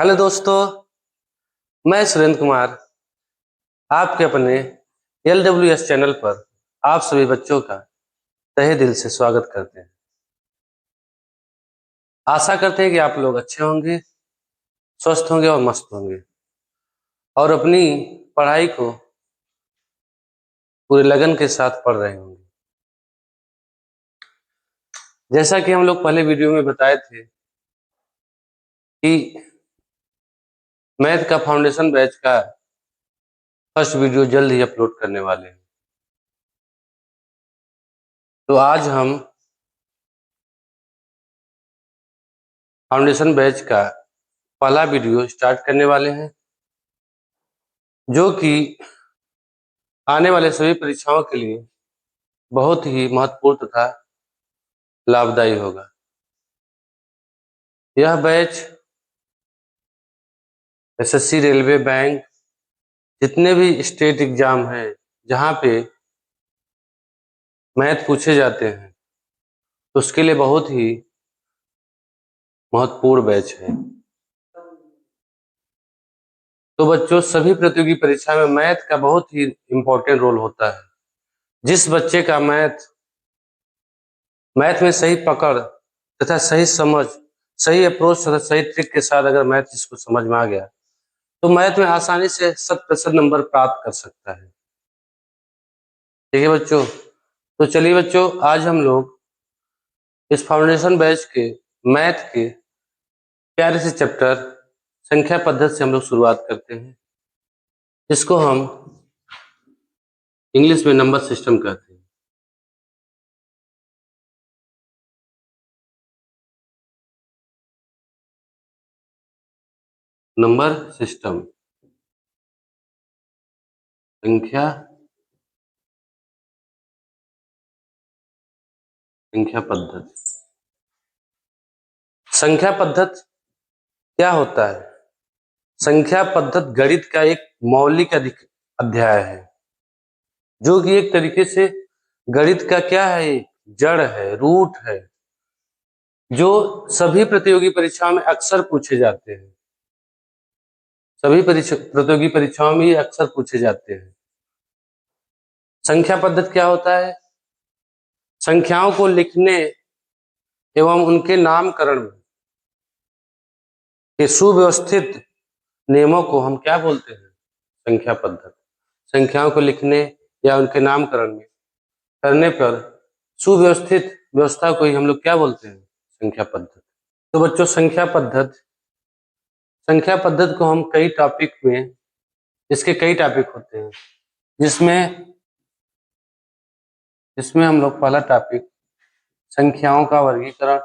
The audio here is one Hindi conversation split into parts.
हेलो दोस्तों, मैं सुरेंद्र कुमार आपके अपने LWS चैनल पर आप सभी बच्चों का तहे दिल से स्वागत करते हैं। आशा करते हैं कि आप लोग अच्छे होंगे, स्वस्थ होंगे और मस्त होंगे और अपनी पढ़ाई को पूरे लगन के साथ पढ़ रहे होंगे। जैसा कि हम लोग पहले वीडियो में बताए थे कि मैथ का फाउंडेशन बैच का फर्स्ट वीडियो जल्द ही अपलोड करने वाले हैं। तो आज हम फाउंडेशन बैच का पहला वीडियो स्टार्ट करने वाले हैं, जो कि आने वाले सभी परीक्षाओं के लिए बहुत ही महत्वपूर्ण तथा लाभदायी होगा। यह बैच एसएससी, रेलवे, बैंक, जितने भी स्टेट एग्जाम हैं जहाँ पे मैथ पूछे जाते हैं उसके लिए बहुत ही महत्वपूर्ण बैच है। तो बच्चों, सभी प्रतियोगी परीक्षा में मैथ का बहुत ही इम्पोर्टेंट रोल होता है। जिस बच्चे का मैथ में सही पकड़ तथा सही समझ, सही अप्रोच तथा सही ट्रिक के साथ अगर मैथ जिसको समझ में आ गया तो मैथ में आसानी से 100% नंबर प्राप्त कर सकता है। ठीक है बच्चों, तो चलिए बच्चों, आज हम लोग इस फाउंडेशन बैच के मैथ के प्यारे से चैप्टर संख्या पद्धति से हम लोग शुरुआत करते हैं, जिसको हम इंग्लिश में नंबर सिस्टम कहते हैं। नंबर सिस्टम, संख्या पद्धति। संख्या पद्धति क्या होता है? संख्या पद्धति गणित का एक मौलिक अध्याय है, जो कि एक तरीके से गणित का क्या है, जड़ है, रूट है, जो सभी प्रतियोगी परीक्षाओं में अक्सर पूछे जाते हैं। सभी प्रतियोगी परीक्षाओं में ये अक्सर पूछे जाते हैं। संख्या पद्धति क्या होता है? संख्याओं को लिखने एवं उनके नामकरण के सुव्यवस्थित नियमों को हम क्या बोलते हैं? संख्या पद्धति। संख्याओं को लिखने या उनके नामकरण में करने पर सुव्यवस्थित व्यवस्था को ही हम लोग क्या बोलते हैं? संख्या पद्धति। तो बच्चों, संख्या पद्धति को हम कई टॉपिक में, इसके कई टॉपिक होते हैं, जिसमें हम लोग पहला टॉपिक संख्याओं का वर्गीकरण,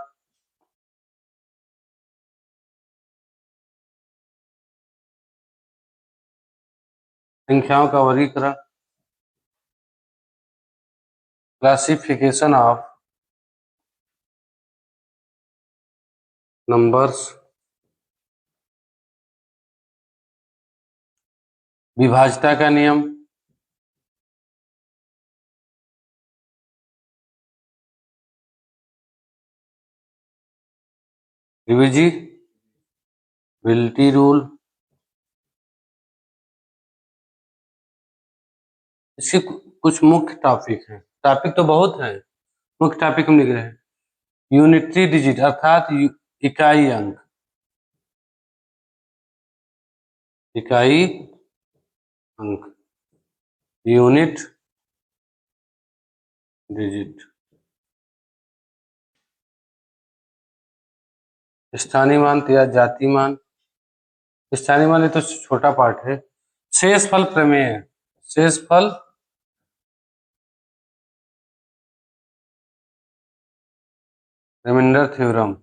क्लासिफिकेशन ऑफ नंबर्स, विभाज्यता का नियम, डिविजिबिलिटी रूल। इसके कुछ मुख्य टॉपिक हैं। टॉपिक तो बहुत है, मुख्य टॉपिक हम लिख रहे हैं। यूनिटरी डिजिट अर्थात इकाई अंक, इकाई अंक, यूनिट डिजिट। स्थानीय मान या जाति मान। स्थानीय मान ये तो छोटा पार्ट है। शेषफल प्रमेय, शेषफल रिमाइंडर थ्योरम,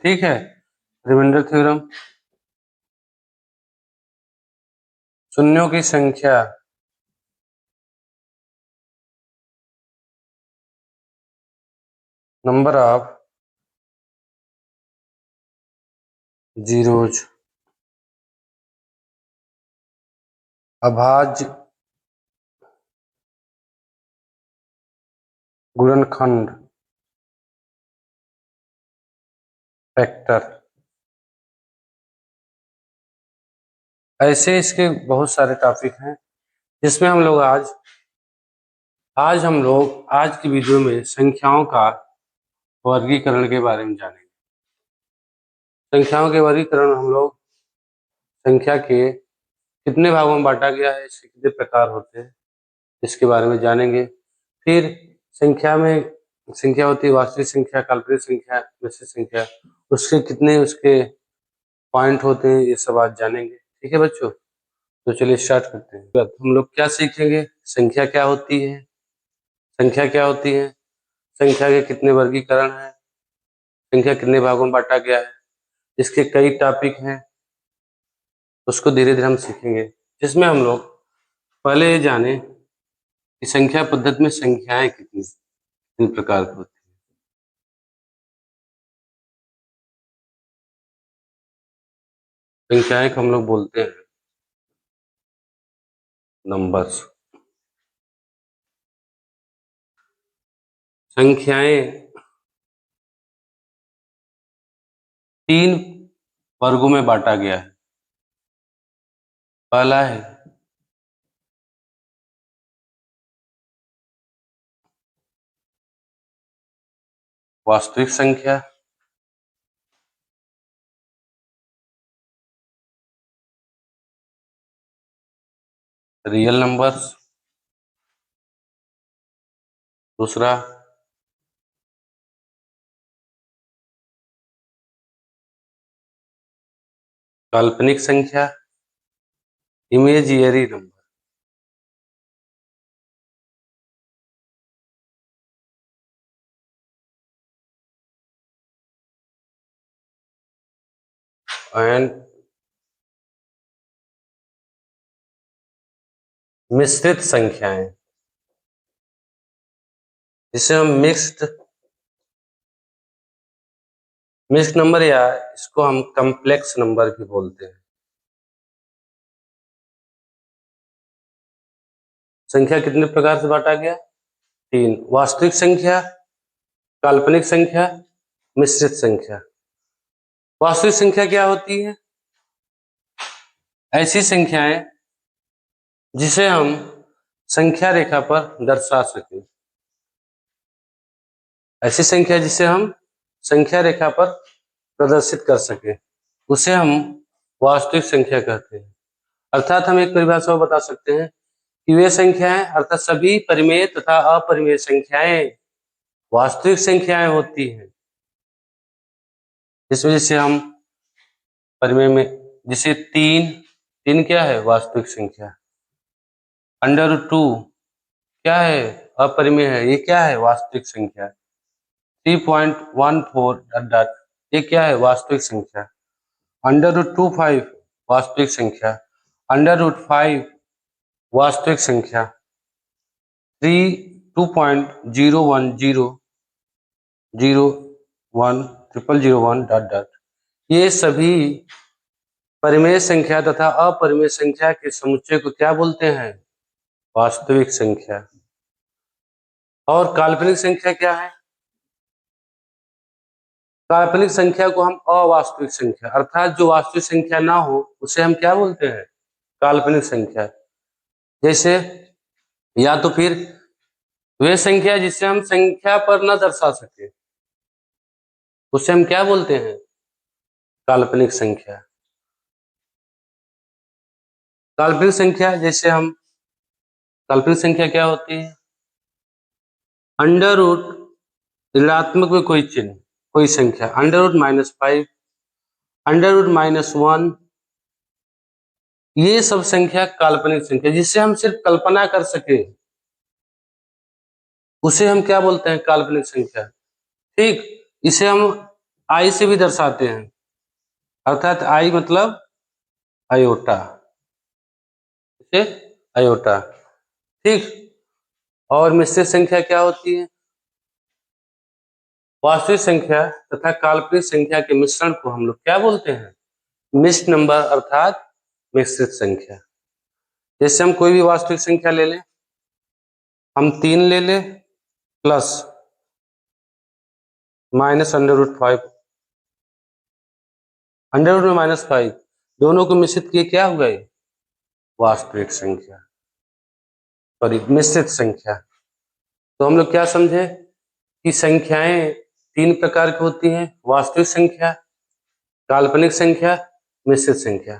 ठीक है, रिमाइंडर थ्योरम। शून्यों की संख्या, नंबर ऑफ जीरोज, अभाज्य गुणनखंड, फैक्टर। ऐसे इसके बहुत सारे टॉपिक हैं जिसमें हम लोग आज हम लोग आज की वीडियो में संख्याओं का वर्गीकरण के बारे में जानेंगे। संख्याओं के वर्गीकरण हम लोग संख्या के कितने भागों में बांटा गया है, इसके कितने प्रकार होते हैं, इसके बारे में जानेंगे। फिर संख्या होती है वास्तविक संख्या, काल्पनिक संख्या, मिश्रित संख्या, उसके पॉइंट होते हैं, ये सब आज जानेंगे। ठीक है बच्चों, तो चलिए स्टार्ट करते हैं। हम लोग क्या सीखेंगे, संख्या क्या होती है, संख्या क्या होती है, संख्या के कितने वर्गीकरण हैं, संख्या कितने भागों में बांटा गया है, इसके कई टॉपिक हैं, उसको धीरे धीरे हम सीखेंगे। जिसमें हम लोग पहले ये जाने कि संख्या पद्धति में संख्याएं कितनी प्रकार की होती हैं। संख्याएं को हम लोग बोलते हैं नंबर्स। संख्याएं 3 वर्गों में बांटा गया है। पहला है वास्तविक संख्या, रियल नंबर्स। दूसरा काल्पनिक संख्या, इमेजिनरी नंबर। एंड मिश्रित संख्याएं, जिसे हम मिक्स्ड नंबर या इसको हम कॉम्प्लेक्स नंबर भी बोलते हैं। संख्या कितने प्रकार से बांटा गया, 3, वास्तविक संख्या, काल्पनिक संख्या, मिश्रित संख्या। वास्तविक संख्या क्या होती है, ऐसी संख्याएं जिसे हम संख्या रेखा पर दर्शा सके, ऐसी संख्या जिसे हम संख्या रेखा पर प्रदर्शित कर सके, उसे हम वास्तविक संख्या कहते हैं। अर्थात हम एक परिभाषा बता सकते हैं कि वे संख्याएं अर्थात सभी परिमेय तथा अपरिमेय संख्याएं वास्तविक संख्याएं होती हैं। इस वजह से हम परिमेय में जैसे 3 क्या है, वास्तविक संख्या। √2 क्या है, अपरिमेय है, ये क्या है, वास्तविक संख्या। 3.14 डॉट डॉट, ये क्या है, वास्तविक संख्या। √25 वास्तविक संख्या। √5 वास्तविक संख्या। 2.01001001001 डॉट डॉट, ये सभी परिमेय संख्या तथा अपरिमेय संख्या के समुच्चय को क्या बोलते हैं, वास्तविक संख्या। और काल्पनिक संख्या क्या है, काल्पनिक संख्या को हम अवास्तविक संख्या अर्थात जो वास्तविक संख्या ना हो उसे हम क्या बोलते हैं, काल्पनिक संख्या। जैसे या तो फिर वे संख्या जिसे हम संख्या पर न दर्शा सके उसे हम क्या बोलते हैं, काल्पनिक संख्या। काल्पनिक संख्या जैसे हम काल्पनिक संख्या क्या होती है, अंडर रूट ऋणात्मक में कोई चिन्ह, कोई संख्या, √-5, √-1, ये सब संख्या काल्पनिक संख्या जिसे हम सिर्फ कल्पना कर सके उसे हम क्या बोलते हैं, काल्पनिक संख्या। ठीक, इसे हम आई से भी दर्शाते हैं, अर्थात आई मतलब आयोटा, इसे आयोटा। ठीक, और मिश्रित संख्या क्या होती है, वास्तविक संख्या तथा काल्पनिक संख्या के मिश्रण को हम लोग क्या बोलते हैं, मिक्स्ड नंबर अर्थात मिश्रित संख्या। जैसे हम कोई भी वास्तविक संख्या ले लें, हम 3 ले लें प्लस -√5 अंडर रूट में -5, दोनों को मिश्रित किए क्या हुआ ये? वास्तविक संख्या, सॉरी मिश्रित संख्या। तो हम लोग क्या समझे कि संख्याएं 3 प्रकार की होती हैं, वास्तविक संख्या, काल्पनिक संख्या, मिश्रित संख्या।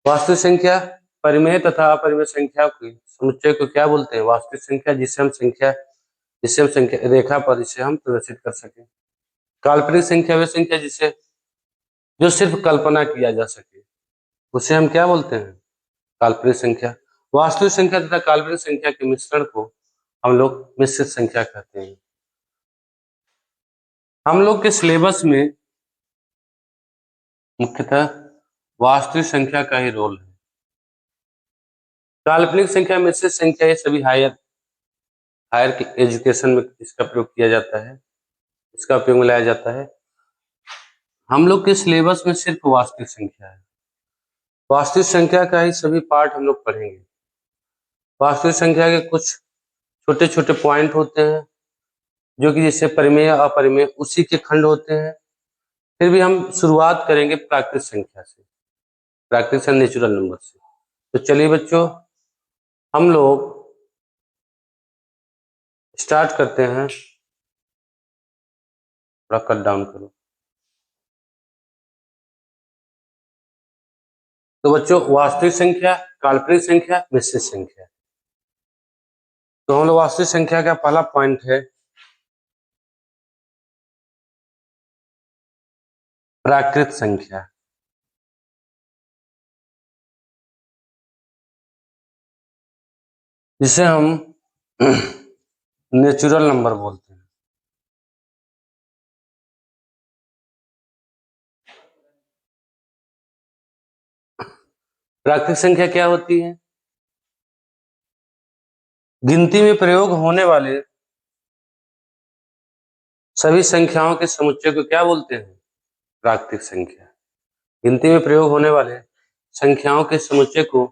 वास्तविक संख्या परिमेय तथा अपरिमेय संख्या के समुच्चय को क्या बोलते हैं? वास्तविक संख्या, जिसे हम संख्या रेखा पर इसे हम प्रदर्शित कर सकें। काल्पनिक संख्या वे संख्या जो सिर्फ कल्पना किया जा सके, उसे हम क्या बोलते हैं? काल्पनिक संख्या। वास्तविक संख्या तथा काल्पनिक संख्या के मिश्रण को हम लोग मिश्रित संख्या कहते हैं। हम लोग के सिलेबस में मुख्यतः वास्तविक संख्या का ही रोल है। काल्पनिक संख्या, मिश्रित संख्या, ये सभी हायर एजुकेशन में इसका प्रयोग किया जाता है, इसका उपयोग में लाया जाता है। हम लोग के सिलेबस में सिर्फ वास्तविक संख्या है। वास्तविक संख्या का ही सभी पार्ट हम लोग पढ़ेंगे। वास्तविक संख्या के कुछ छोटे छोटे पॉइंट होते हैं जो कि जैसे परिमेय अपरिमेय उसी के खंड होते हैं। फिर भी हम शुरुआत करेंगे प्राकृतिक संख्या से, प्राकृतिक से नेचुरल नंबर से। तो चलिए बच्चों, हम लोग स्टार्ट करते हैं। थोड़ा कट डाउन करो। तो बच्चों, वास्तविक संख्या, काल्पनिक संख्या, मिश्रित संख्या। तो हम लोग वास्तविक संख्या का पहला पॉइंट है प्राकृत संख्या, जिसे हम नेचुरल नंबर बोलते हैं। प्राकृतिक संख्या क्या होती है? गिनती में प्रयोग होने वाले सभी संख्याओं के समुच्चय को क्या बोलते हैं? प्राकृतिक संख्या। गिनती में प्रयोग होने वाले संख्याओं के समुच्चय को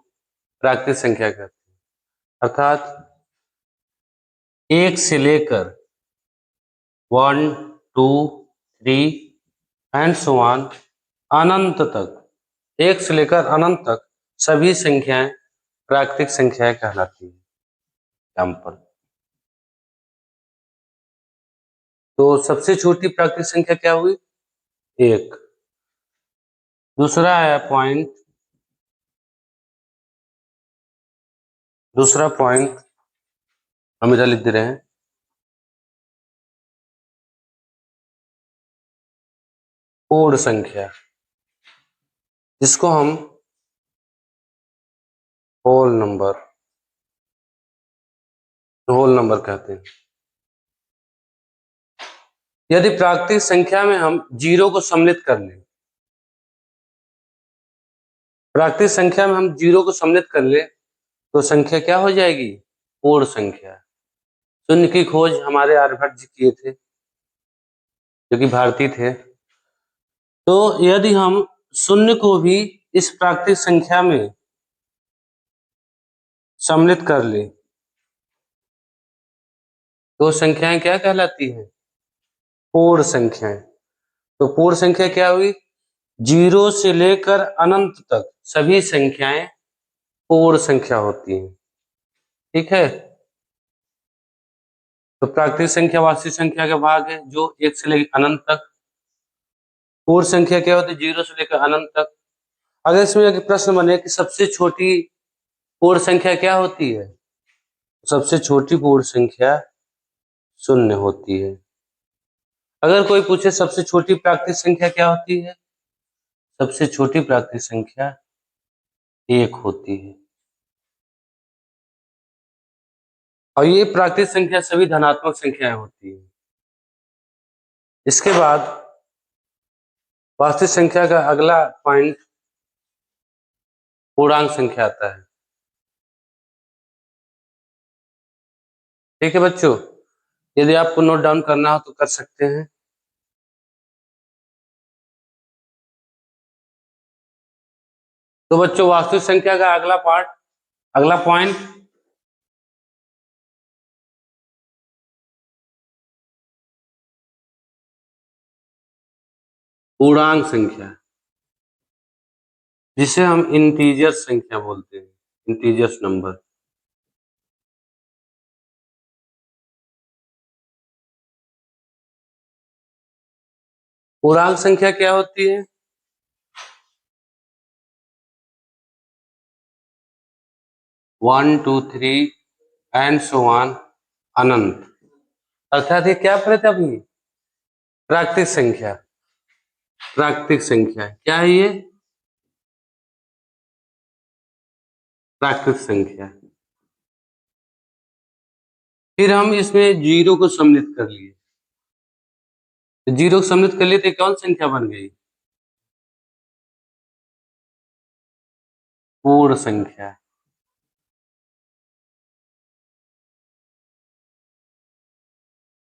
प्राकृतिक संख्या कहते हैं। अर्थात 1 से लेकर 1, 2, 3 एंड सो ऑन, अनंत तक, 1 से लेकर अनंत तक सभी संख्याएं प्राकृतिक संख्याएं कहलाती है। एग्जाम्पल, तो सबसे छोटी प्राकृतिक संख्या क्या हुई? 1। दूसरा है पॉइंट, दूसरा पॉइंट हम इधर लिख दे रहे हैं, पूर्ण संख्या, जिसको हम होल नंबर कहते हैं। यदि प्राकृतिक संख्या में हम जीरो को सम्मिलित कर लें, प्राकृतिक संख्या में हम जीरो को सम्मिलित कर ले तो संख्या क्या हो जाएगी? पूर्ण संख्या। शून्य की खोज हमारे आर्यभट्ट जी किए थे, जो कि भारतीय थे। तो यदि हम शून्य को भी इस प्राकृतिक संख्या में सम्मिलित कर ले तो संख्याएं क्या कहलाती हैं? पूर्ण संख्याएं। तो पूर्ण संख्या क्या हुई? जीरो से लेकर अनंत तक सभी संख्याएं पूर्ण संख्या होती हैं। ठीक है। तो प्राकृतिक संख्या वास्तविक संख्या का भाग है जो 1 से लेकर अनंत तक। पूर्ण संख्या क्या होती है? जीरो से लेकर अनंत तक। अगर इसमें एक प्रश्न बने कि सबसे छोटी पूर्ण संख्या क्या होती है, सबसे छोटी पूर्ण संख्या शून्य होती है। अगर कोई पूछे सबसे छोटी प्राकृतिक संख्या क्या होती है, सबसे छोटी प्राकृतिक संख्या 1 होती है। और ये प्राकृतिक संख्या सभी धनात्मक संख्याएं होती है। इसके बाद वास्तविक संख्या का अगला पॉइंट पूर्णांक संख्या आता है। ठीक है बच्चों, यदि आपको नोट डाउन करना हो तो कर सकते हैं। तो बच्चों, वास्तविक संख्या का अगला पॉइंट पूर्णांक संख्या। जिसे हम इंटीजर संख्या बोलते हैं, इंटीजर्स नंबर। पूर्णांक संख्या क्या होती है? 1 2 3 एंड सो ऑन, अनंत। अर्थात ये क्या पढ़े थे अभी? प्राकृतिक संख्या। प्राकृतिक संख्या क्या है ये? प्राकृतिक संख्या। फिर हम इसमें जीरो को सम्मिलित कर लिए। तो जीरो को सम्मिलित कर लिए तो कौन संख्या बन गई? पूर्ण संख्या।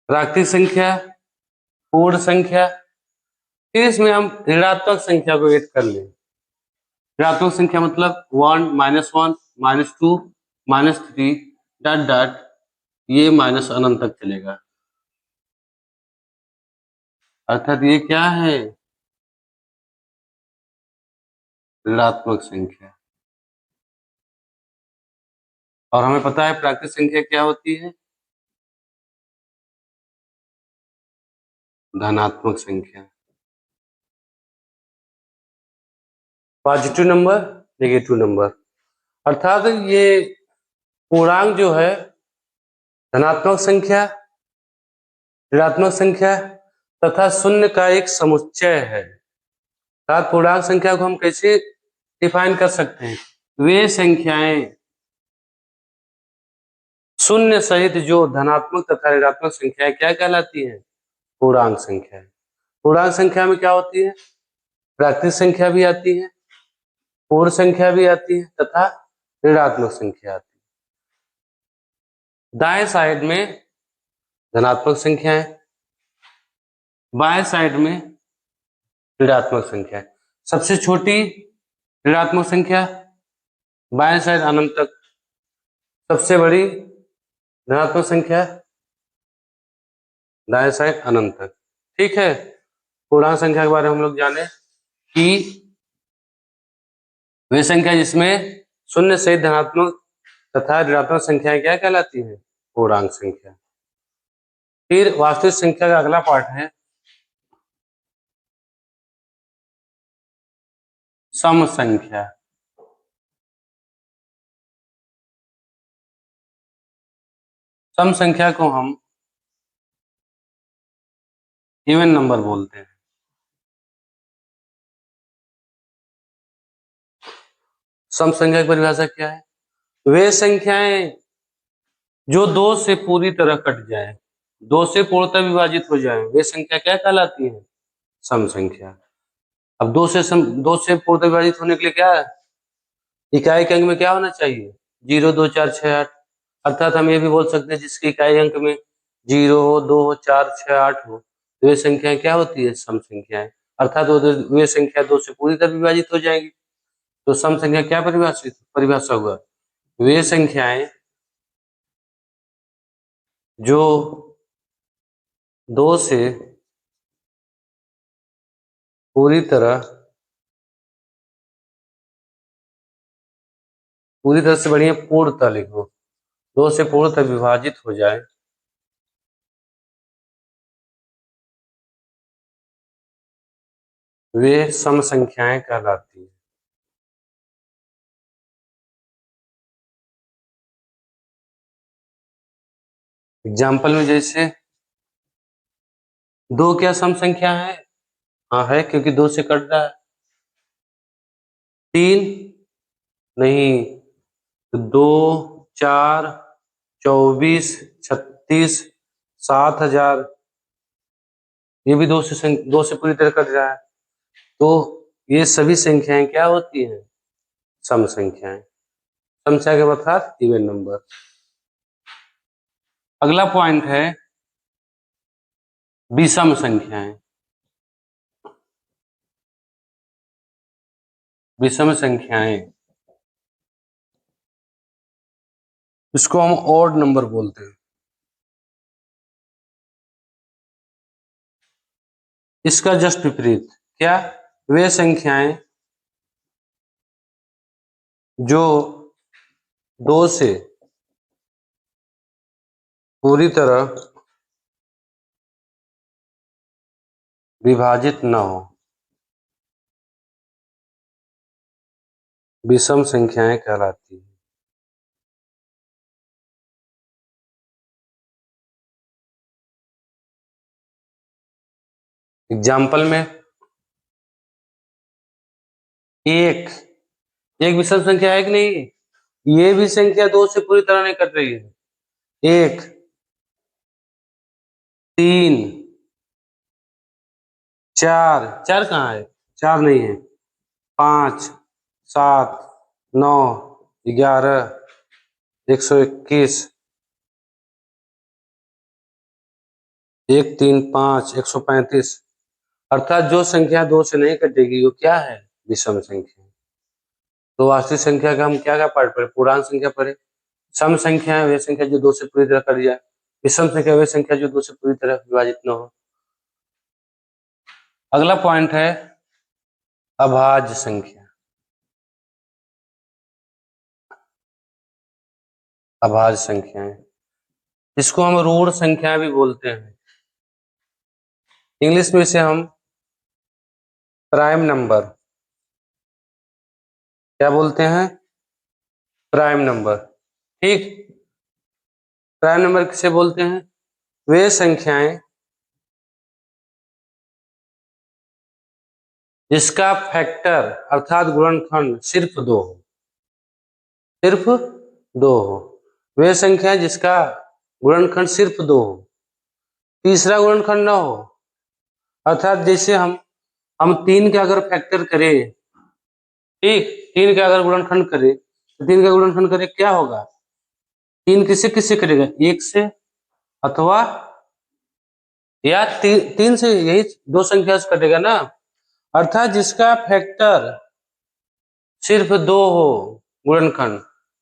प्राकृतिक संख्या, पूर्ण संख्या। फिर इसमें हम ऋणात्मक संख्या को ऐड कर लें। ऋणात्मक संख्या मतलब 1 -1 -2 -3 डॉट डॉट, ये माइनस अनंत तक चलेगा। अर्थात ये क्या है? ऋणात्मक संख्या। और हमें पता है प्राकृतिक संख्या क्या होती है? धनात्मक संख्या। Positive number, negative number. अर्थात ये पूर्णांक जो है धनात्मक संख्या, ऋणात्मक संख्या तथा शून्य का एक समुच्चय है। अर्थात पूर्णांक संख्या को हम कैसे डिफाइन कर सकते हैं? वे संख्याएं शून्य सहित जो धनात्मक तथा ऋणात्मक संख्याएं क्या कहलाती हैं? पूर्णांक संख्या। पूर्णांक संख्या में क्या होती है? प्राकृतिक संख्या भी आती है, पूर्ण संख्या भी आती है तथा ऋणात्मक संख्या आती है। दाएं साइड में धनात्मक संख्याएं, बाएं साइड में ऋणात्मक संख्या। सबसे छोटी ऋणात्मक संख्या बाएं साइड अनंत तक, सबसे बड़ी धनात्मक संख्या दाएं साइड अनंत तक। ठीक है। पूर्णांक संख्या के बारे में हम लोग जाने कि वे संख्या जिसमें शून्य सहित धनात्मक तथा ऋणात्मक संख्याएं क्या कहलाती हैं? पूर्णांक संख्या। फिर वास्तविक संख्या का अगला पार्ट है सम संख्या। सम संख्या को हम इवन नंबर बोलते हैं। सम संख्या की परिभाषा क्या है? वे संख्याएं जो दो से पूरी तरह कट जाए, दो से पूर्णतः विभाजित हो जाए, वे संख्या क्या कहलाती है? सम संख्या। अब दो से पूर्णतः विभाजित होने के लिए क्या है? इकाई के अंक में क्या होना चाहिए? 0 2 4 6 8। अर्थात हम ये भी बोल सकते हैं जिसकी इकाई अंक में 0 हो, 2 हो, 4 6 8 हो, तो वे संख्याएं क्या होती है? सम संख्याएं। अर्थात वे संख्या दो से पूरी तरह विभाजित हो जाएंगी। तो सम संख्या क्या परिभाषा हुआ? वे संख्याएं जो दो से पूरी तरह से बढ़िया पूर्णतः लिखो, दो से पूर्णतः विभाजित हो जाए, वे सम संख्याएं कहलाती हैं। एग्जाम्पल में जैसे दो क्या सम संख्या है? हाँ है, क्योंकि दो से कट रहा है। तीन नहीं, तो 2 4 24 36 7000, ये भी दो से पूरी तरह कट रहा है। तो ये सभी संख्याएं क्या होती हैं? सम संख्याएं। सम संख्या के अर्थात इवन नंबर। अगला पॉइंट है विषम संख्याएं। विषम संख्याएं, इसको हम ऑड नंबर बोलते हैं। इसका जस्ट विपरीत क्या? वे संख्याएं जो 2 से पूरी तरह विभाजित न हो, विषम संख्याएं कहलाती हैं। एग्जाम्पल में एक एक विषम संख्या है कि नहीं, ये भी संख्या 2 से पूरी तरह नहीं कट रही है। 1, 3, 4, 4 कहाँ है, 4 नहीं है, 5, 7, 9, 11, 121, 1, 3, 5, 135। अर्थात जो संख्या 2 से नहीं कटेगी वो क्या है, विषम संख्या। तो वास्तविक संख्या का हम क्या क्या पार्ट पढ़े, पूर्णांक संख्या पढ़े। सम संख्या है वे संख्या जो 2 से पूरी तरह कट जाए, विषम संख्या वे संख्या जो 2 से पूरी तरह विभाजित न हो। अगला पॉइंट है अभाज्य संख्या। अभाज्य संख्याएं, इसको हम ऋण संख्या भी बोलते हैं। इंग्लिश में इसे हम प्राइम नंबर क्या बोलते हैं, प्राइम नंबर। ठीक, प्राइम नंबर किसे बोलते हैं, वे संख्याएं जिसका फैक्टर अर्थात गुणनखंड सिर्फ 2 हो, सिर्फ 2 हो। वे संख्या जिसका गुणनखंड सिर्फ 2 हो, तीसरा गुणनखंड न हो। अर्थात जैसे हम 3 का अगर फैक्टर करें, ठीक, 3 का अगर गुणनखंड करें तो 3 का गुणनखंड करें क्या होगा, 3 किससे किससे कटेगा, 1 से, अथवा या 3 से, यही 2 संख्या से कटेगा ना। अर्थात जिसका फैक्टर सिर्फ 2 हो गुणनखंड,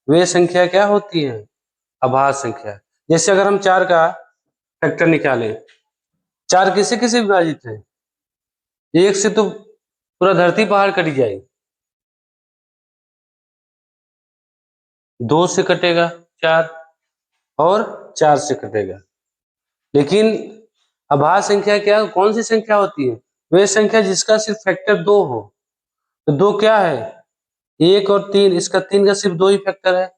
वे संख्या क्या होती है, अभाज्य संख्या। जैसे अगर हम 4 का फैक्टर निकालें, 4 किससे किससे विभाजित है, 1 से तो पूरा धरती पहाड़ कट जाएगी, 2 से कटेगा 4, और 4 से कटेगा। लेकिन अभाज्य संख्या क्या, कौन सी संख्या होती है, वे संख्या जिसका सिर्फ फैक्टर 2 हो। तो 2 क्या है, 1 और 3, इसका 3 का सिर्फ 2 ही फैक्टर है।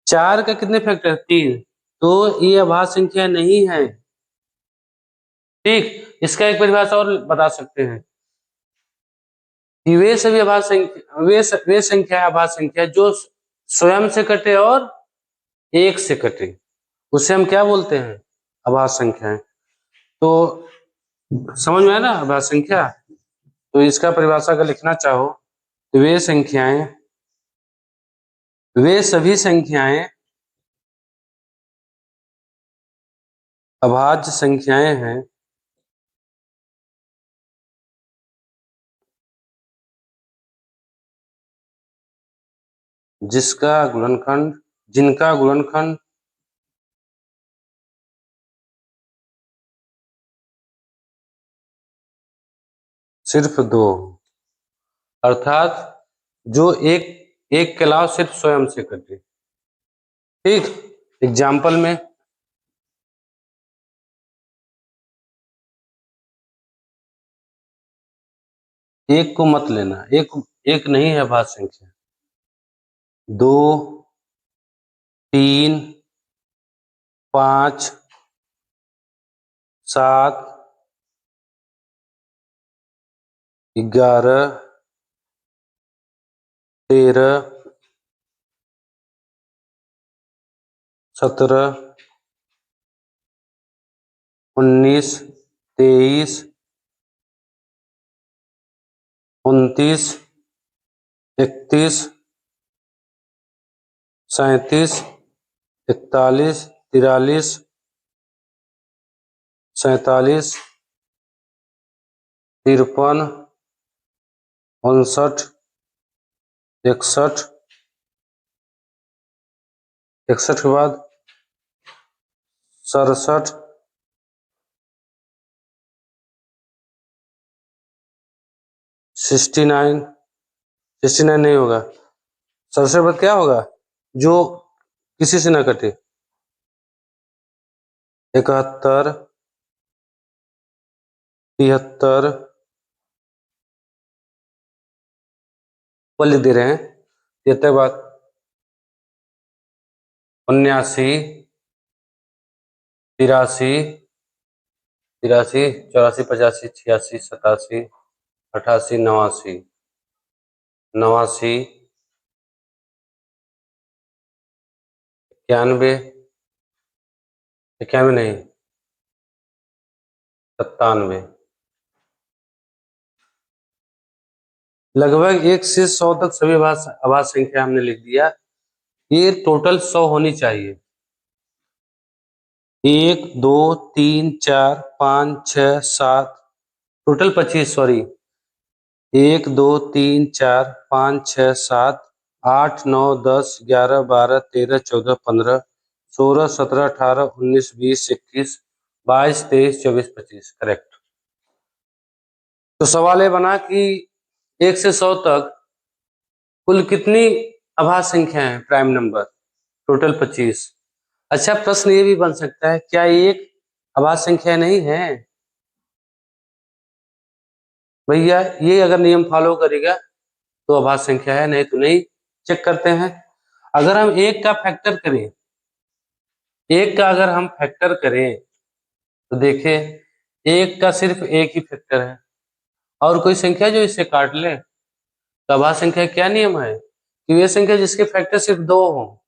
4 का कितने फैक्टर, 3, तो ये अभाज्य संख्या नहीं है। ठीक, इसका एक परिभाषा और बता सकते हैं कि वे सभी अभाज्य संख्या, वे संख्या अभाज्य संख्या जो स्वयं से कटे और 1 से कटे, उसे हम क्या बोलते हैं, अभाज्य संख्याएं। तो समझ में आया ना अभाज्य संख्या। तो इसका परिभाषा अगर लिखना चाहो तो वे संख्याएं, वे सभी संख्याएं अभाज्य संख्याएं हैं जिनका गुणनखंड सिर्फ 2, अर्थात जो एक के अलावा सिर्फ स्वयं से कटे। ठीक, एग्जाम्पल में 1 को मत लेना, एक नहीं है अभाज्य संख्या। 2, 3, 5, 7, 11, 13, 17, 19, 23, 29, 31, 37, 41, 43, 47, 53, 59, 61, 61 के बाद 67, 69, 69 नहीं होगा, सबसे बाद क्या होगा जो किसी से ना कटे। 71, 73 वो लिख दे रहे हैं। 73 बाद 79, 83, 84, 85, 86, 87, 88, 89, 89, 91, 91 नहीं 97। लगभग 1 से 100 तक सभी आभास संख्या हमने लिख दिया। ये टोटल 100 होनी चाहिए। 1 2 3 4 5 6 7 टोटल 25, सॉरी 1 2 3 4 5 6 7 8 9 10 11 12 13 14 15 16 17 18 19 20 21 22 23 24 25 करेक्ट। तो सवाल ये बना कि 1 से 100 तक कुल कितनी आभास संख्या है प्राइम नंबर? टोटल 25। अच्छा, प्रश्न ये भी बन सकता है क्या एक आभास संख्या नहीं है? भैया ये अगर नियम फॉलो करेगा तो आभास संख्या है, नहीं तो नहीं। चेक करते हैं। अगर हम एक का फैक्टर करें, एक का अगर हम फैक्टर करें तो देखें एक का सिर्फ एक ही फैक्टर है और कोई संख्या जो इससे काट ले तो आभास संख्या क्या नियम है कि वे संख्या जिसके फैक्टर सिर्फ 2 हो,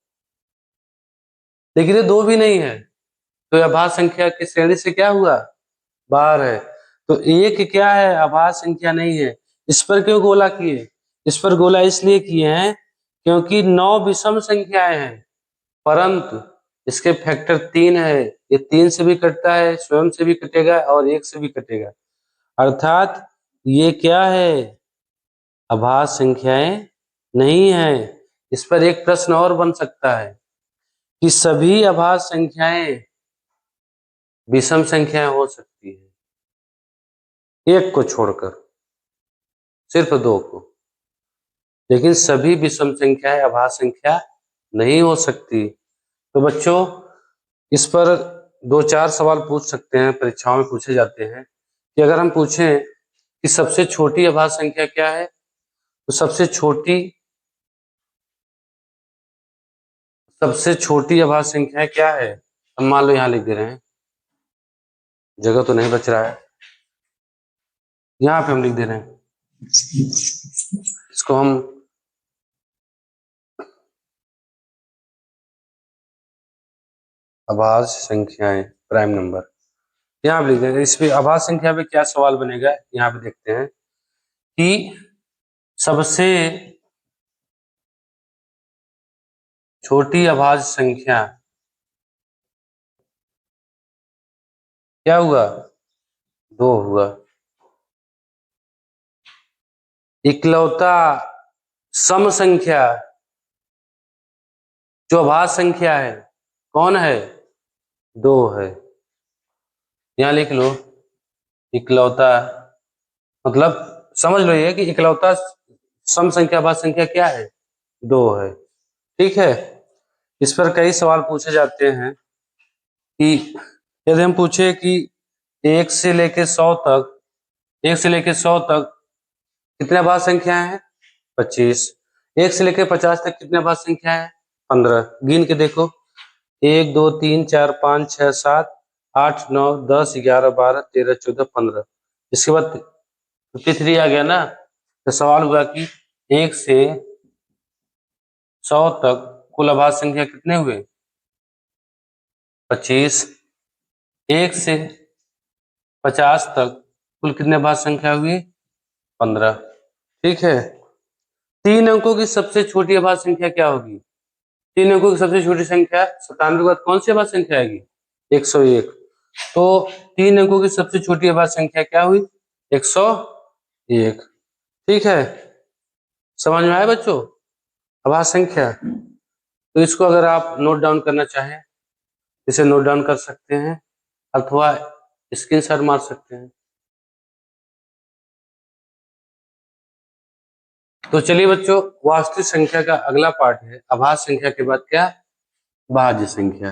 लेकिन ये 2 भी नहीं है तो आभास संख्या की श्रेणी से क्या हुआ? बाहर है। तो एक क्या है? आभास संख्या नहीं है। इस पर क्यों गोला किए? इस पर गोला इसलिए किए हैं क्योंकि 9 विषम संख्याएं हैं परंतु इसके फैक्टर 3 है। ये 3 से भी कटता है, स्वयं से भी कटेगा और 1 से भी कटेगा, अर्थात ये क्या है? आभास संख्याएं नहीं है। इस पर एक प्रश्न और बन सकता है कि सभी आभास संख्याएं विषम संख्याएं हो सकती है, एक को छोड़कर, सिर्फ 2 को, लेकिन सभी विषम संख्याएं आभास संख्या नहीं हो सकती। तो बच्चों इस पर 2-4 सवाल पूछ सकते हैं, परीक्षाओं में पूछे जाते हैं कि अगर हम पूछें कि सबसे छोटी आभास संख्या क्या है तो सबसे छोटी आभास संख्या क्या है? हम मान लो यहाँ लिख दे रहे हैं, जगह तो नहीं बच रहा है, यहाँ पे हम लिख दे रहे हैं, इसको हम आभास संख्याएं प्राइम नंबर यहाँ पे लिख देंगे। इस पे आभास संख्या पे क्या सवाल बनेगा यहाँ पे देखते हैं कि सबसे छोटी आभास संख्या क्या हुआ? 2 हुआ। इकलौता सम संख्या जो आभास संख्या है कौन है? 2 है। यहाँ लिख लो इकलौता, मतलब समझ लो ये कि इकलौता सम संख्या आभास संख्या क्या है? 2 है। ठीक है। इस पर कई सवाल पूछे जाते हैं कि यदि हम पूछे कि 1 से लेके 100 तक, 1 से लेके 100 तक कितने आभास संख्या है? 25। 1 से लेके 50 तक कितने आभास संख्या है? 15। गिन के देखो, 1 2 3 4 5 6 7 8 9 10 11 12 13 14 15। इसके बाद 53 आ गया ना। तो सवाल हुआ कि 1 से 100 तक कुल आभास संख्या कितने हुए? 25। 1 से 50 तक कुल कितने आभास संख्या हुई? 15। ठीक है। 3 अंकों की सबसे छोटी आभास संख्या क्या होगी? 3 अंकों की सबसे छोटी संख्या 97 के बाद कौन सी आभास संख्या आएगी? 101। तो 3 अंकों की सबसे छोटी आभास संख्या क्या हुई? 101। ठीक है, समझ में आया बच्चों आभास संख्या? तो इसको अगर आप नोट डाउन करना चाहें इसे नोट डाउन कर सकते हैं अथवा स्क्रीनशॉट मार सकते हैं। तो चलिए बच्चों, वास्तविक संख्या का अगला पार्ट है अभाज्य संख्या के बाद क्या, भाज्य संख्या।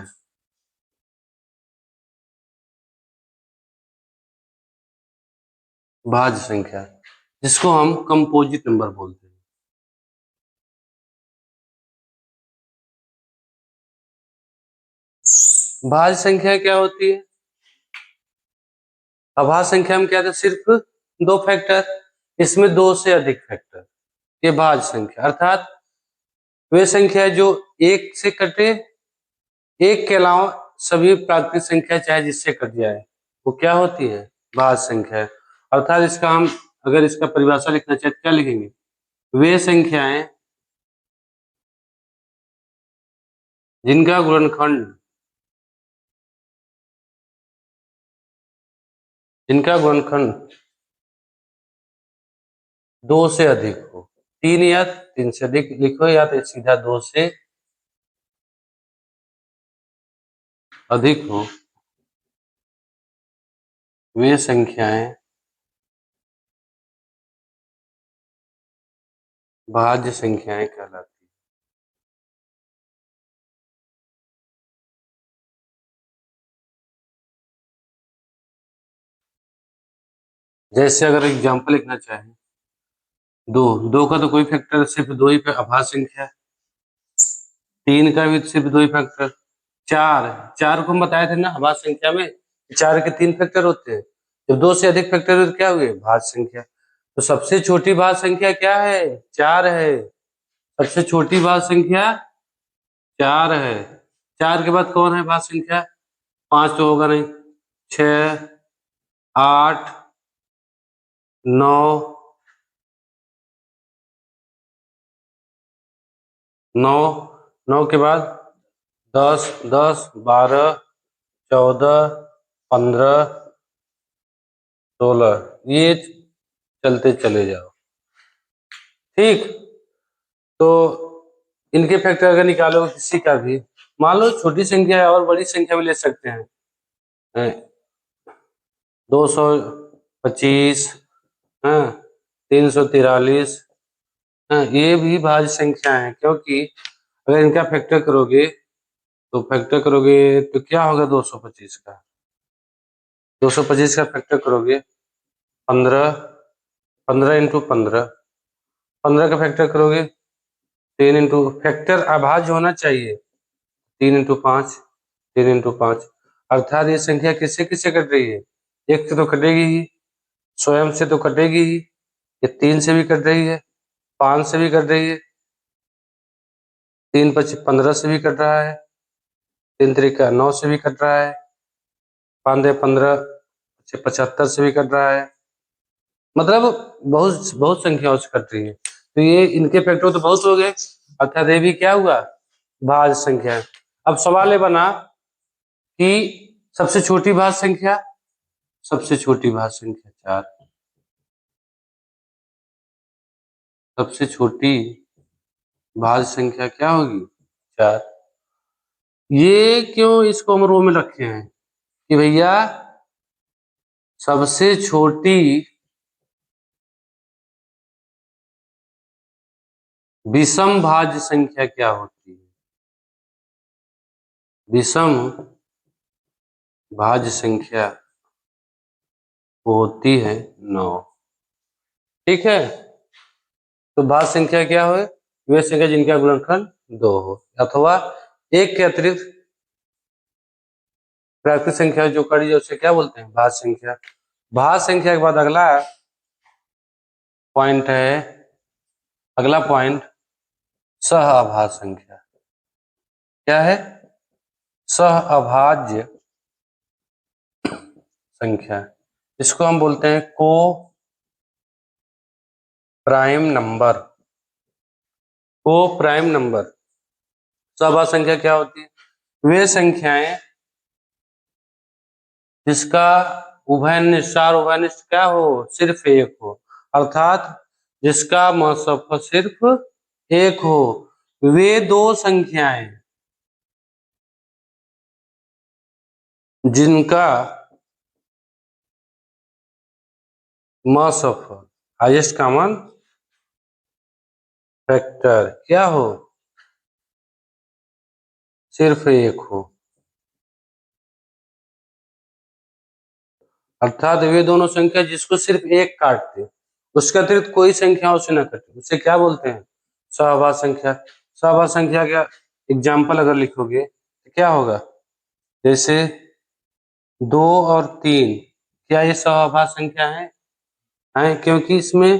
भाज्य संख्या जिसको हम कंपोजिट नंबर बोलते हैं। भाज्य संख्या क्या होती है? अभाज्य संख्या में क्या था, सिर्फ दो फैक्टर, इसमें दो से अधिक फैक्टर, ये भाज्य संख्या। अर्थात वे संख्या जो एक से कटे, एक के अलावा सभी प्राकृतिक संख्या चाहे जिससे कट जाए, वो क्या होती है, भाज्य संख्या है। अर्थात इसका हम अगर इसका परिभाषा लिखना चाहे तो क्या लिखेंगे, वे संख्याएं जिनका गुणनखंड दो से अधिक हो, तीन या तीन से अधिक लिखो, या तो सीधा दो से अधिक हो, वे संख्याएं भाज्य संख्याएं कहलाती हैं। जैसे अगर एग्जाम्पल लिखना चाहे, दो, दो का तो कोई फैक्टर, सिर्फ दो ही अभाज्य संख्या है। तीन का भी सिर्फ दो ही फैक्टर। चार, चार को हम बताए थे ना अभाज्य संख्या में, चार के तीन फैक्टर होते हैं। जब दो से अधिक फैक्टर हुए तो क्या हुए, भाज्य संख्या। तो सबसे छोटी भाज्य संख्या क्या है, चार है। सबसे छोटी भाज्य संख्या चार है। चार के बाद कौन है भाज्य संख्या, पांच तो होगा नहीं, छ, आठ, नौ, नौ, नौ के बाद दस, दस, बारह, चौदह, पंद्रह, सोलह, ये चलते चले जाओ। ठीक, तो इनके फैक्टर अगर निकालो किसी का भी, मान लो छोटी संख्या है और बड़ी संख्या भी ले सकते हैं, 225, हाँ, 343, हाँ, ये भी भाज्य संख्या है, क्योंकि अगर इनका फैक्टर करोगे तो क्या होगा, 225 का, 225 का फैक्टर करोगे 15, 15 इंटू 15, 15 का फैक्टर करोगे 3 इंटू, फैक्टर अभाज्य होना चाहिए, 3 इंटू 5, 3 इंटू 5, अर्थात ये संख्या किससे किससे कट रही है, एक से तो कटेगी ही, स्वयं से तो कटेगी ही, ये 3 से भी कट रही है, 5 से भी कट रही है, 3 × 5 = 15 से भी कट रहा है, 3 × 3 = 9 से भी कट रहा है, 5 × 15 = 75 से भी कट रहा है। मतलब बहुत बहुत संख्याओं से कट रही है। तो ये इनके फैक्टर तो बहुत हो गए, अर्थात ये भी क्या हुआ, भाज्य संख्या है। अब सवाल ये बना कि सबसे छोटी भाज्य संख्या, सबसे छोटी भाज्य संख्या चार, सबसे छोटी भाज्य संख्या क्या होगी, चार। ये क्यों इसको हम रो में रखे हैं कि भैया सबसे छोटी विषम भाज्य संख्या क्या होती है, विषम भाज्य संख्या होती है 9। ठीक है, तो भाज्य संख्या क्या हो, वे संख्या जिनका गुणनखंड 2 हो, अथवा एक के अतिरिक्त प्राकृतिक संख्या जो कड़ी है उसे क्या बोलते हैं, भाज्य संख्या। भाज्य संख्या के बाद अगला पॉइंट है, अगला पॉइंट सह अभाज्य संख्या। क्या है, सह अभाज्य संख्या, इसको हम बोलते हैं को प्राइम नंबर। को प्राइम नंबर, सहअभाज्य संख्या क्या होती है, वे संख्याएं जिसका उभयनिष्ठ उभयनिष्ठ क्या हो, सिर्फ एक हो, अर्थात जिसका महत्सफल सिर्फ एक हो, वे दो संख्याएं जिनका महत्सफल हाईएस्ट कॉमन फैक्टर क्या हो, सिर्फ एक हो, अर्थात वे दोनों संख्या जिसको सिर्फ एक काटते, उसके अतिरिक्त कोई संख्या उसे न कटे, उसे क्या बोलते हैं, सहवास संख्या। सहवास संख्या का एग्जाम्पल अगर लिखोगे तो क्या होगा, जैसे 2 और 3, क्या ये सहवास संख्या है क्योंकि इसमें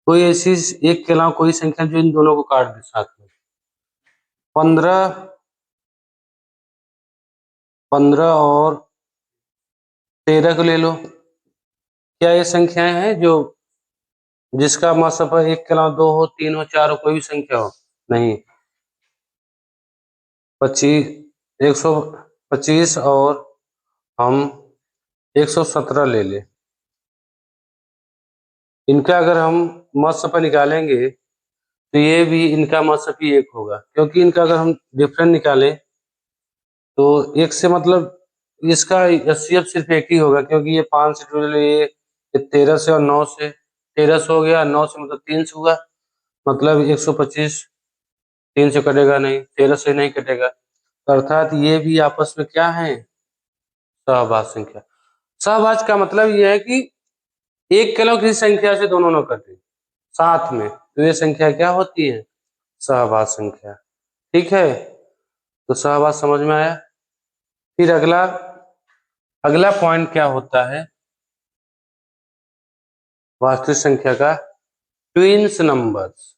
कोई ऐसी एक के अलावा कोई संख्या जो इन दोनों को काट दे साथ में। 15 और 13 को ले लो, क्या ये संख्याएं हैं जो जिसका मासफल एक के अलावा 2 हो, 3 हो, 4 हो, कोई भी संख्या हो, नहीं। 125 और हम 117 ले ले, इनका अगर हम मासफल निकालेंगे तो ये भी इनका मासफल ही एक होगा, क्योंकि इनका अगर हम डिफरेंस निकालें तो एक से मतलब इसका एचसीएफ सिर्फ एक ही होगा, क्योंकि ये 5 से टोटल ये 13 से और 9 से, 13 से हो गया, 9 से मतलब 3 से हुआ, मतलब 125 3 से कटेगा नहीं, 13 से नहीं कटेगा, तो अर्थात ये भी आपस में क्या है, सहवास संख्या। सहवास का मतलब ये है कि एक के अलावा किसी संख्या से दोनों न कटे साथ में, तो ये संख्या क्या होती है, सहवास संख्या। ठीक है, तो सहवास समझ में आया। फिर अगला अगला पॉइंट क्या होता है वास्तविक संख्या का, twins numbers,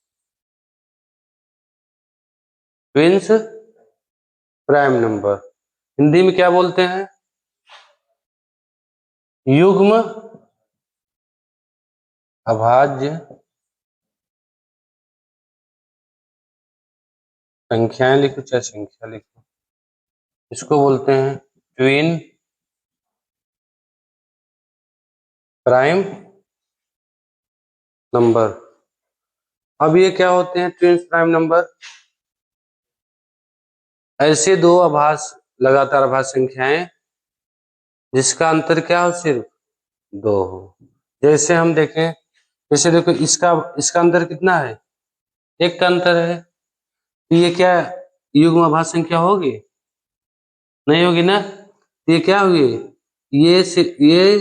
twins prime number, Hindi में क्या बोलते हैं, युग्म अभाज्य संख्याएं लिखो चाहे संख्या लिखो, इसको बोलते हैं ट्विन प्राइम नंबर। अब ये क्या होते हैं ट्विंस प्राइम नंबर, ऐसे दो अभाज्य लगातार अभाज्य संख्याएं जिसका अंतर क्या हो, सिर्फ 2 हो। जैसे हम देखें, जैसे देखो इसका इसका अंतर कितना है, 1 का अंतर है, तो ये क्या युग्म अभाज्य संख्या होगी, नहीं होगी ना, ये क्या हुई, ये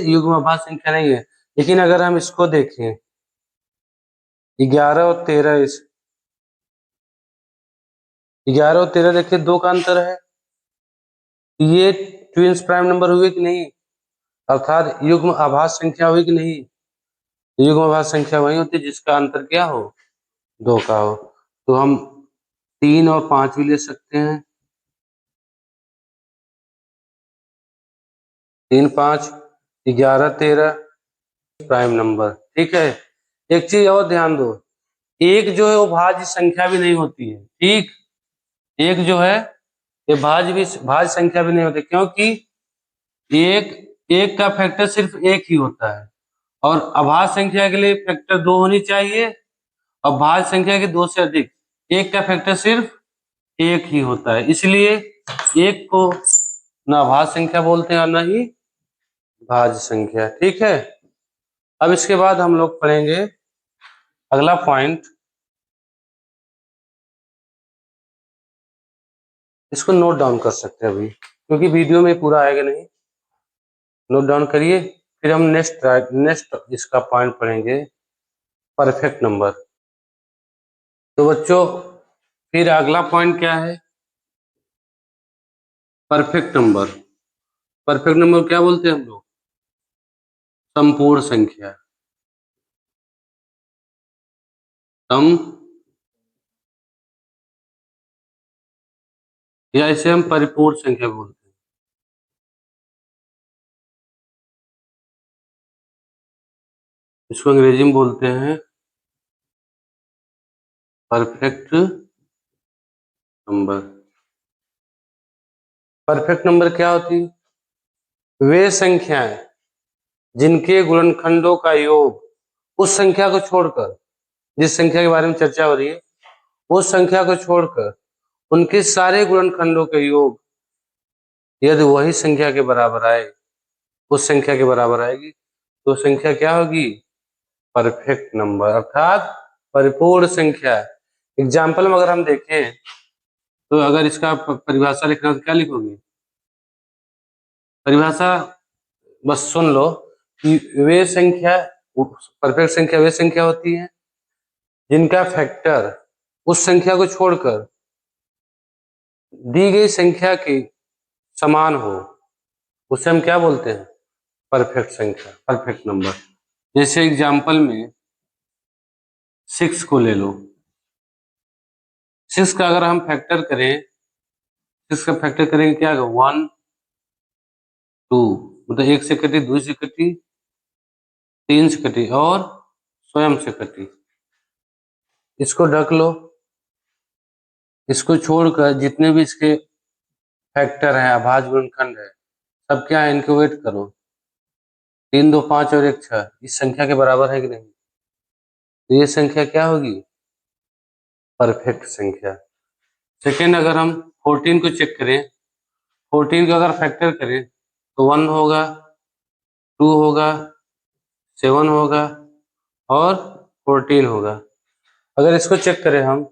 युग्म अभाज्य संख्या नहीं है। लेकिन अगर हम इसको देखें 11 और 13, 11 और 13 देखिए 2 का अंतर है, ये ट्विंस प्राइम नंबर हुए कि नहीं, अर्थात युग्म अभाज्य संख्या हुई कि नहीं, युग्म अभाज्य संख्या वही होती है जिसका अंतर क्या हो, 2 का हो। तो हम 3 और 5 भी ले सकते हैं, 3 5 11 13 प्राइम नंबर। ठीक है, एक चीज और ध्यान दो, एक जो है वो भाज्य संख्या भी नहीं होती है, ठीक, एक जो है ये भाज्य संख्या भी नहीं होती, क्योंकि एक एक का फैक्टर सिर्फ एक ही होता है, और अभाज्य संख्या के लिए फैक्टर 2 होनी चाहिए, और भाज्य संख्या के 2 से अधिक, एक का फैक्टर सिर्फ एक ही होता है, इसलिए एक को ना भाज्य संख्या बोलते हैं और ना ही भाज्य संख्या। ठीक है, अब इसके बाद हम लोग पढ़ेंगे अगला पॉइंट, इसको नोट डाउन कर सकते हैं अभी, क्योंकि वीडियो में पूरा आएगा नहीं, नोट डाउन करिए, फिर हम नेक्स्ट इसका पॉइंट पढ़ेंगे, परफेक्ट नंबर। तो बच्चों फिर अगला पॉइंट क्या है, परफेक्ट नंबर। परफेक्ट नंबर क्या बोलते हैं हम लोग, संपूर्ण संख्या, सम, या इसे हम परिपूर्ण संख्या बोलते हैं, इसको अंग्रेजी में बोलते हैं परफेक्ट नंबर। परफेक्ट नंबर क्या होती है, वे संख्याएं जिनके गुणनखंडों का योग उस संख्या को छोड़कर, जिस संख्या के बारे में चर्चा हो रही है उस संख्या को छोड़कर उनके सारे गुणनखंडों के योग यदि वही संख्या के बराबर आए, उस संख्या के बराबर आएगी, तो संख्या क्या होगी, परफेक्ट नंबर। अर्थात परिपूर्ण संख्या। एग्जाम्पल में अगर हम देखें तो अगर इसका परिभाषा लिखना हो तो क्या लिखोगे? परिभाषा बस सुन लो कि वे संख्या, परफेक्ट संख्या वे संख्या होती है जिनका फैक्टर उस संख्या को छोड़कर दी गई संख्या के समान हो, उसे हम क्या बोलते हैं? परफेक्ट संख्या, परफेक्ट नंबर। जैसे एग्जाम्पल में 6 को ले लो। 6 का अगर हम फैक्टर करें, 6 का फैक्टर करेंगे क्या होगा? 1 2, मतलब 1 से कटी, 2 से कटी, 3 से कटी और स्वयं से कटी। इसको ढक लो। इसको छोड़कर जितने भी इसके फैक्टर हैं, अभाज्य गुणनखंड है, सब क्या है? इनको वेट करो। 3 2 5 और 1 6 इस संख्या के बराबर है कि नहीं? तो ये संख्या क्या होगी? परफेक्ट संख्या। सेकेंड, अगर हम 14 को चेक करें, 14 को अगर फैक्टर करें तो 1 होगा, 2 होगा, 7 होगा और 14 होगा। अगर इसको चेक करें हम,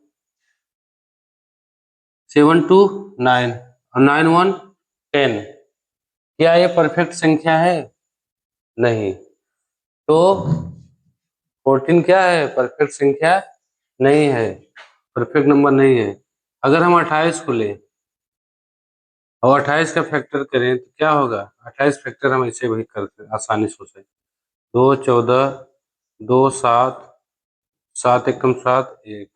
7 2 9 और 9 1 10, क्या ये परफेक्ट संख्या है? नहीं। तो 14 क्या है? परफेक्ट संख्या नहीं है, परफेक्ट नंबर नहीं है। अगर हम 28 को लें और 28 का फैक्टर करें तो क्या होगा? 28 फैक्टर हम ऐसे भी करते आसानी से हो सकते। 2 14, 2 7, 7 एकम 7 1।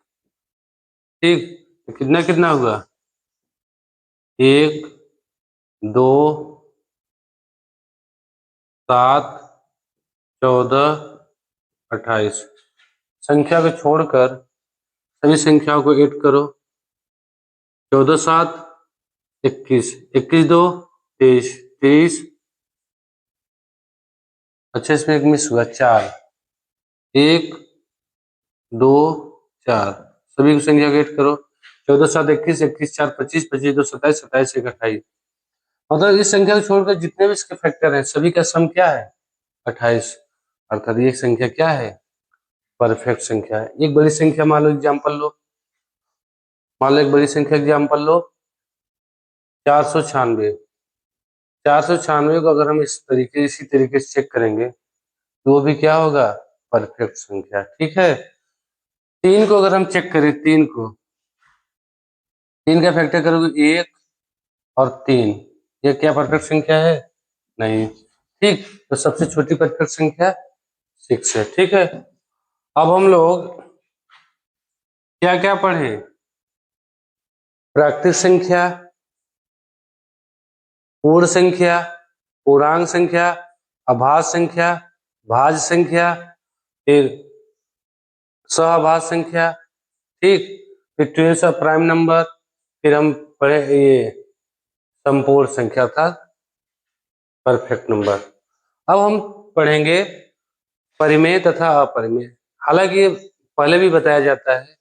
ठीक, तो कितना कितना हुआ? 1 2 7 14 28। संख्या को छोड़कर सभी संख्याओं को ऐड करो। 14 7 21, 21 2 23, 23। अच्छा, इसमें एक मिस हुआ, 4, 1 2 4। सभी की संख्या को ऐड करो। 14 7 21, 21 4 25, 25 2 27, 27 1 28। मतलब इस संख्या को छोड़कर जितने भी इसके फैक्टर हैं सभी का सम क्या है? 28। अर्थात ये संख्या क्या है? परफेक्ट संख्या है। एक बड़ी संख्या मान लो, एग्जाम्पल लो, मान लो एक बड़ी संख्या एग्जाम्पल लो, 496। 496 को अगर हम इसी तरीके से चेक करेंगे तो वो भी क्या होगा? परफेक्ट संख्या। ठीक है। 3 को अगर हम चेक करें, 3 का फैक्टर करोगे 1 और 3, ये क्या परफेक्ट संख्या है? नहीं। ठीक, तो सबसे छोटी परफेक्ट संख्या 6 है। ठीक है। अब हम लोग क्या क्या पढ़े? प्राकृतिक संख्या, पूर्ण संख्या, पूर्णांक संख्या, अभाज्य संख्या, भाज्य संख्या, फिर सहभाज्य संख्या। ठीक, फिर ट्वेल्स ऑफ प्राइम नंबर, फिर हम पढ़े ये संपूर्ण संख्या था, परफेक्ट नंबर। अब हम पढ़ेंगे परिमेय तथा अपरिमेय। हालांकि पहले भी बताया जाता है,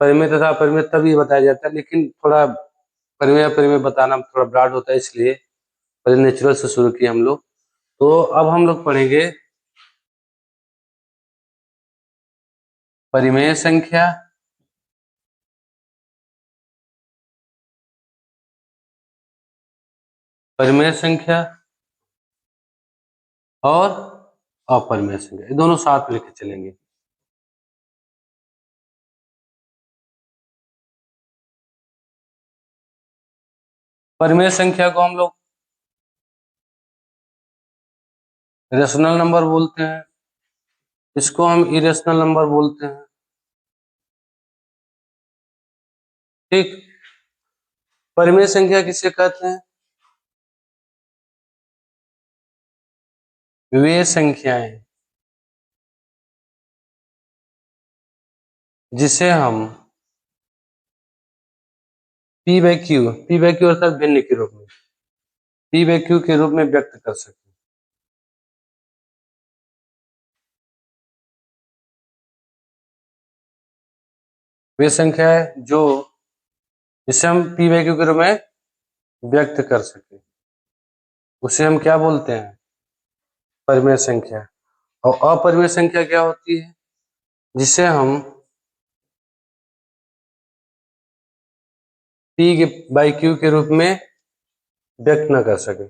परिमेय तथा अपरिमेय तभी बताया जाता है, लेकिन थोड़ा परिमेय अपरिमेय बताना थोड़ा ब्रॉड होता है, इसलिए पहले नेचुरल से शुरू किए हम लोग। तो अब हम लोग पढ़ेंगे परिमेय संख्या, परिमेय संख्या और अपरिमेय संख्या, ये दोनों साथ में लेके चलेंगे। परिमेय संख्या को हम लोग रेशनल नंबर बोलते हैं, इसको हम इरेशनल नंबर बोलते हैं। ठीक, परिमेय संख्या किसे कहते हैं? वे संख्याएं जिसे हम पी बाई क्यू अर्थात भिन्न के रूप में, पी बाई क्यू के रूप में व्यक्त कर सकते हैं। वे संख्याएं जो जिसे हम पी बाई क्यू के रूप में व्यक्त कर सके उसे हम क्या बोलते हैं? परिमेय संख्या। और अपरिमेय संख्या क्या होती है? जिसे हम P बाई Q के रूप में व्यक्त न कर सके।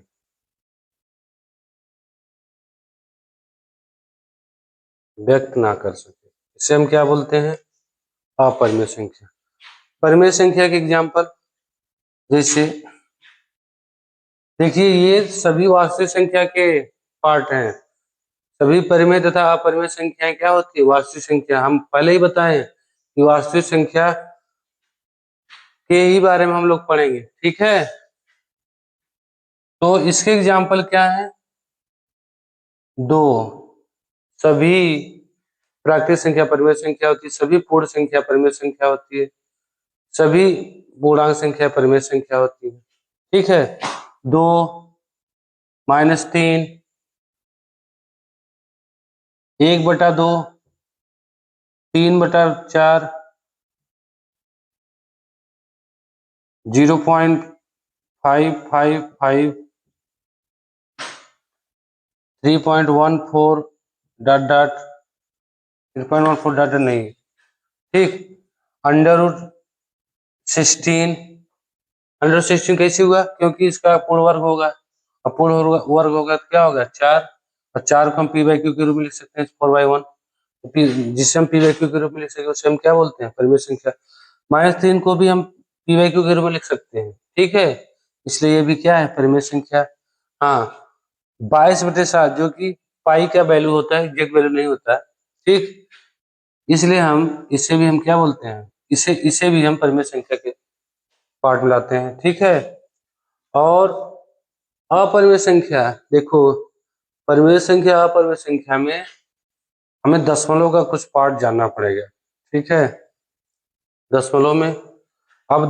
व्यक्त ना कर सके इसे हम क्या बोलते हैं? अपरिमेय संख्या। परिमेय संख्या के एग्जाम्पल जैसे देखिए, ये सभी वास्तविक संख्या के पार्ट हैं। सभी परिमेय तथा अपरिमेय संख्याएं क्या होती है? वास्तविक संख्या। हम पहले ही बताएं कि वास्तविक संख्या के ही बारे में हम लोग पढ़ेंगे, ठीक है। तो इसके एग्जाम्पल क्या है? दो, सभी प्राकृतिक संख्या परिमेय संख्या होती है, सभी पूर्ण संख्या परिमेय संख्या होती है, सभी पूर्णांक संख्या परिमेय संख्या होती है, ठीक है। 2, -3, 1/2, 3/4, 0.555, 3.14 डॉट डॉट 3.14 डॉट नहीं, ठीक। √16, √16 कैसे हुआ? क्योंकि इसका पूर्ण वर्ग होगा, और पूर्ण वर्ग होगा तो क्या होगा? 4, और 4 को हम पी बाई क्यू के रूप में लिख सकते हैं, 4/1। जिसे हम पी बाई क्यू के रूप में लिख सकते हैं उसे हम क्या बोलते हैं? परिमेय संख्या। -3 को भी हम पी बाई क्यू के रूप में लिख सकते हैं, ठीक है। इसलिए ये भी क्या है? परिमेय संख्या। हाँ, 22/7 जो कि पाई का वैल्यू होता है, एग्जैक्ट वैल्यू नहीं होता, ठीक। इसलिए हम इसे भी हम क्या बोलते हैं? इसे इसे भी हम परिमेय संख्या के पार्ट में लाते हैं, ठीक है। और अपरिमेय संख्या, देखो, परिमेय संख्या अपरिमेय संख्या में हमें दशमलव का कुछ पार्ट जानना पड़ेगा, ठीक है। दशमलव में अब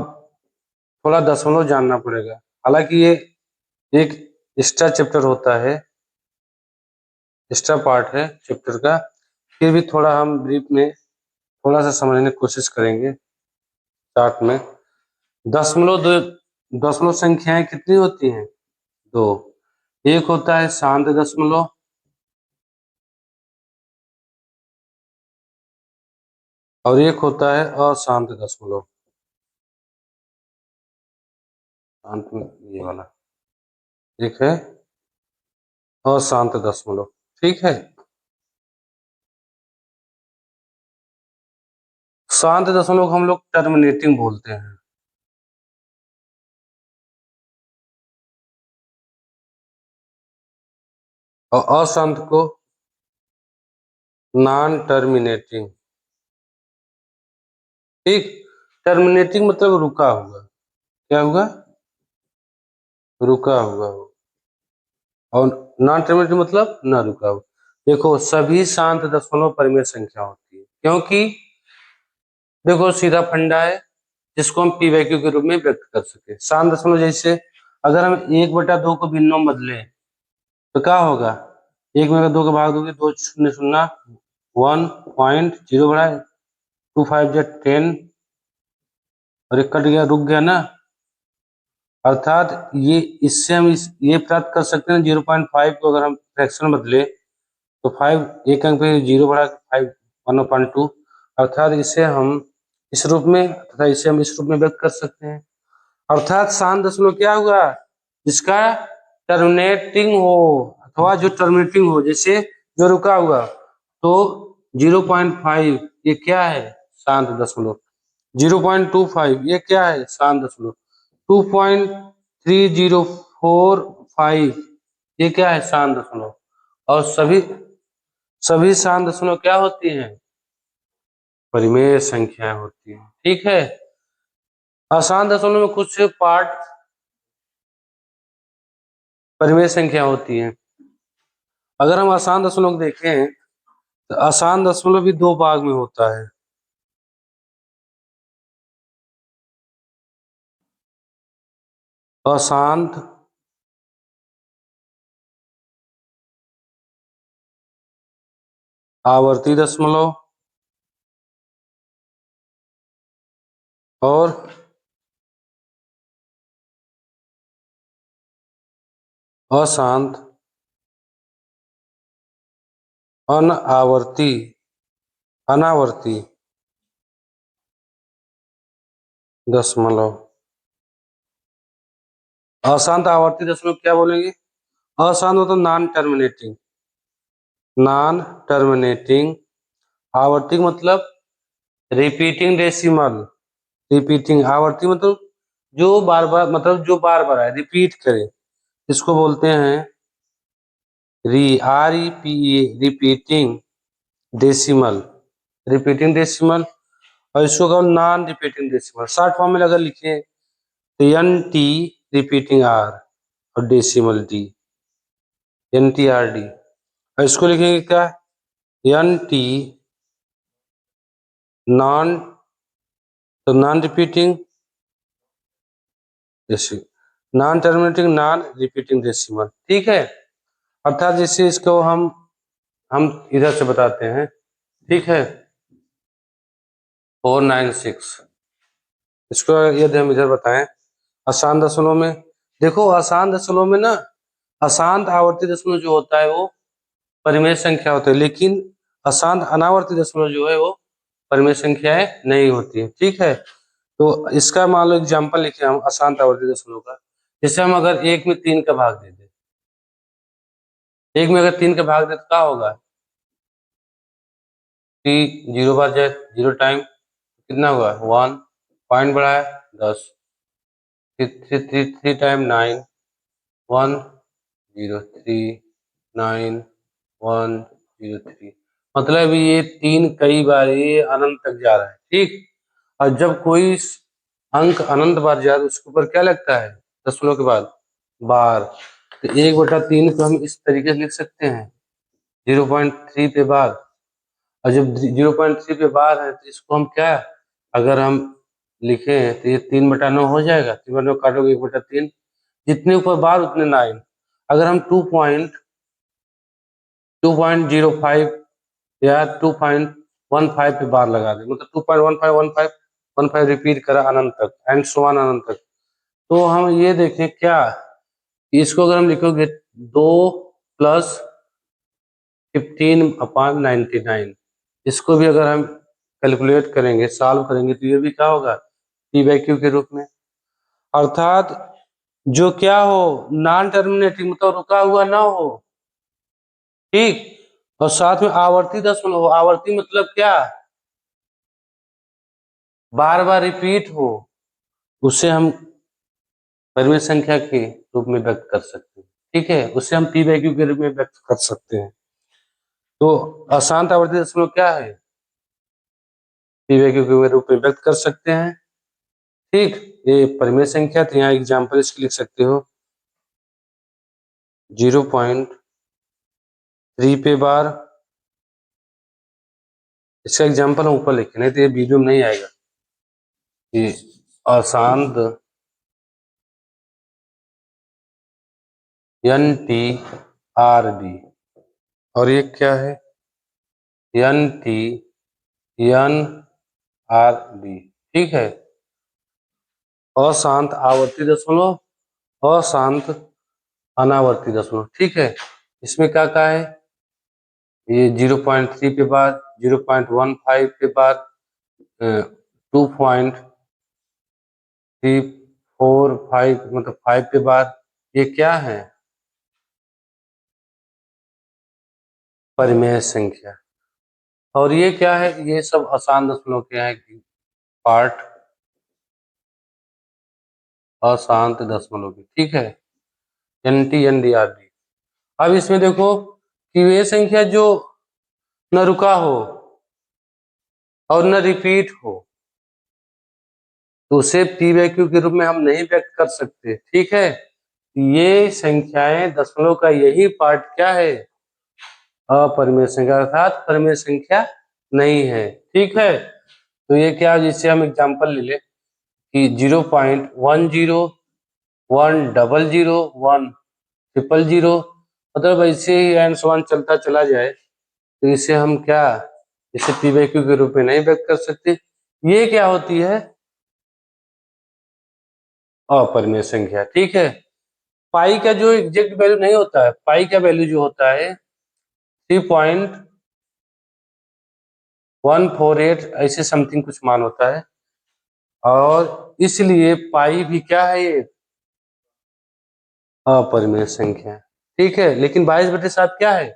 थोड़ा दशमलव जानना पड़ेगा। हालांकि ये एक एक्स्ट्रा चैप्टर होता है, एक्स्ट्रा पार्ट है चैप्टर का, फिर भी थोड़ा हम ब्रीफ में थोड़ा सा समझने की कोशिश करेंगे। चार्ट में दशमलव संख्याएं कितनी होती हैं? 2। एक होता है शांत दशमलव, और एक होता है अशांत दशमलव। शांत में ये वाला एक है अशांत दशमलव, ठीक है। शांत दशमलव को हम लोग टर्मिनेटिंग बोलते हैं, और अशांत को नॉन टर्मिनेटिंग, ठीक। टर्मिनेटिंग मतलब रुका हुआ, क्या हुआ? रुका हुआ, और नॉन टर्मिनेटिंग मतलब न रुका हुआ। देखो, सभी शांत दशमलव परिमेय संख्या होती है, क्योंकि देखो सीधा फंडा है जिसको हम पी बाई क्यू के रूप में व्यक्त कर सके। शांत दशमलव जैसे अगर हम 1/2 को भिन्नों में बदले तो क्या होगा? 1 में अगर 2 का भाग दोगे, 2 शून्य शून्य 1.0 बढ़ा 2 5 जा 10, और एक कट गया, रुक गया ना। अर्थात ये इससे हम ये प्राप्त कर सकते हैं 0.5 को अगर हम फ्रैक्शन बदले तो 5 एक अंक पे 0 बढ़ा 5 1/2, अर्थात इसे हम इस रूप में तथा इसे हम इस रूप में व्यक्त कर सकते हैं। अर्थात शांत दशमलव क्या हुआ? जिसका टर्मिनेटिंग हो, अथवा जो टर्मिनेटिंग हो, जैसे जो रुका हुआ, तो 0.5 ये क्या है? शांत दशमलव। 0.25 ये क्या है? शांत दशमलव। 2.3045 ये क्या है? शांत दशमलव। और सभी शांत दशमलव क्या होती हैं? परिमेय संख्या होती है, ठीक है। अशांत दशमलव में कुछ पार्ट परिमेय संख्या होती है। अगर हम अशांत दशमलव देखें तो अशांत दशमलव भी 2 भाग में होता है। अशांत आवर्ती दशमलव और अशांत अनावर्ती अनावर्ती दशमलव। अशांत आवर्ती दशमलव क्या बोलेंगे? अशांत मतलब नॉन टर्मिनेटिंग, नॉन टर्मिनेटिंग। आवर्ती मतलब रिपीटिंग डेसिमल, रिपीटिंग। आवर्ती मतलब जो बार बार, मतलब जो बार बार आए, रिपीट करे, इसको बोलते हैं REPE, repeating decimal, repeating decimal. और इसको कहो non repeating decimal. Short form में अगर लिखे तो NT रिपीटिंग R और डेसिमल D, NTRD। और इसको लिखेंगे क्या? NT नॉन, तो non repeating decimal, non terminating non repeating decimal. ठीक है, अर्थात जैसे इसको हम इधर से बताते हैं। ठीक है, 496, इसको यदि हम इधर बताएं अशांत दशमलव में, देखो अशांत दशमलव में ना, अशांत आवर्ती दशमलव जो होता है वो परिमेय संख्या होता है, लेकिन अशांत अनावर्ती दशमलव जो है वो परिमेय संख्याएं नहीं होती है। ठीक है, तो इसका मान लो एग्जाम्पल लिखे हम अशांत आवर्ती दशमलव का। जैसे हम अगर 1 में 3 का भाग दे दें, 1 में अगर 3 का भाग दे तो क्या होगा? 0 बार जाए 0 टाइम, कितना हुआ? 1, पॉइंट बढ़ाया 10, 3 टाइम 9, 1 0 3 9 1 0 3। मतलब ये 3 कई बार ये अनंत तक जा रहा है। ठीक, और जब कोई अंक अनंत बार जाए तो उसके ऊपर क्या लगता है दशमलव के बाद? बार। तो 1/3 को हम इस तरीके से लिख सकते हैं 0.3 पे बार। और जब 0.3 पे बार है तो इसको हम क्या, अगर हम लिखें तो ये 3/9 हो जाएगा। 3/9 काटोगे 1/3, जितने ऊपर बार उतने 9। अगर हम 2.05 या 2.15 पे बार लगा दें, मतलब 2.15 रिपीट करा अनंत तक, एंड सो ऑन अनंत तक, तो हम ये देखें क्या, इसको अगर हम लिखोगे 2+15/99, इसको भी अगर हम कैलकुलेट करेंगे, सॉल्व करेंगे, तो ये भी क्या होगा? P/Q के रूप में। अर्थात जो क्या हो, नॉन टर्मिनेटिंग मतलब रुका हुआ ना हो। ठीक, और साथ में आवर्ती दशमलव हो। आवर्ती मतलब क्या? बार बार रिपीट हो, उसे हम परिमेय संख्या के रूप में व्यक्त कर सकते हैं। ठीक है, उसे हम P/Q के रूप में व्यक्त कर सकते हैं। तो अशांत आवर्ती दशमलव क्या है? P/Q के रूप में व्यक्त कर सकते हैं। ठीक, ये परिमेय संख्या, तो यहाँ एग्जाम्पल इसके लिख सकते हो 0.3 पे बार। इसका एग्जाम्पल हम ऊपर लिखे, नहीं तो ये वीडियो में नहीं आएगा। ये अशांत NTRD, और ये क्या है? NTNRD। ठीक है, अशांत आवर्ती दशमलव, अशांत अनावर्ती दशमलव। ठीक है, इसमें क्या क्या है? ये 0.3 पे बाद, 0.15 पे बाद, 2.345 मतलब 5 पे बाद, ये क्या है? परिमेय संख्या। और ये क्या है? ये सब आसान दशमलव के हैं पार्ट, अशांत दशमलव की। ठीक है, NTNDRD। अब इसमें देखो कि वे संख्या जो न रुका हो और न रिपीट हो, तो उसे P/Q के रूप में हम नहीं व्यक्त कर सकते। ठीक है, ये संख्याएं दशमलव का यही पार्ट क्या है? अपरिमेय संख्या, अर्थात परिमेय संख्या नहीं है। ठीक है, तो ये क्या, जिससे हम एग्जांपल ले ले कि 0.101001000, मतलब ऐसे ही एंड सो ऑन चलता चला जाए, तो इसे हम क्या, इसे P/Q के रूप में नहीं व्यक्त कर सकते। ये क्या होती है? अपरिमेय संख्या। ठीक है, पाई का जो एग्जैक्ट वैल्यू नहीं होता है, पाई का वैल्यू जो होता है 148 ऐसे समथिंग कुछ मान होता है, और इसलिए पाई भी क्या है, ये अपरिमेय संख्या है। ठीक है, लेकिन 22/7 क्या है,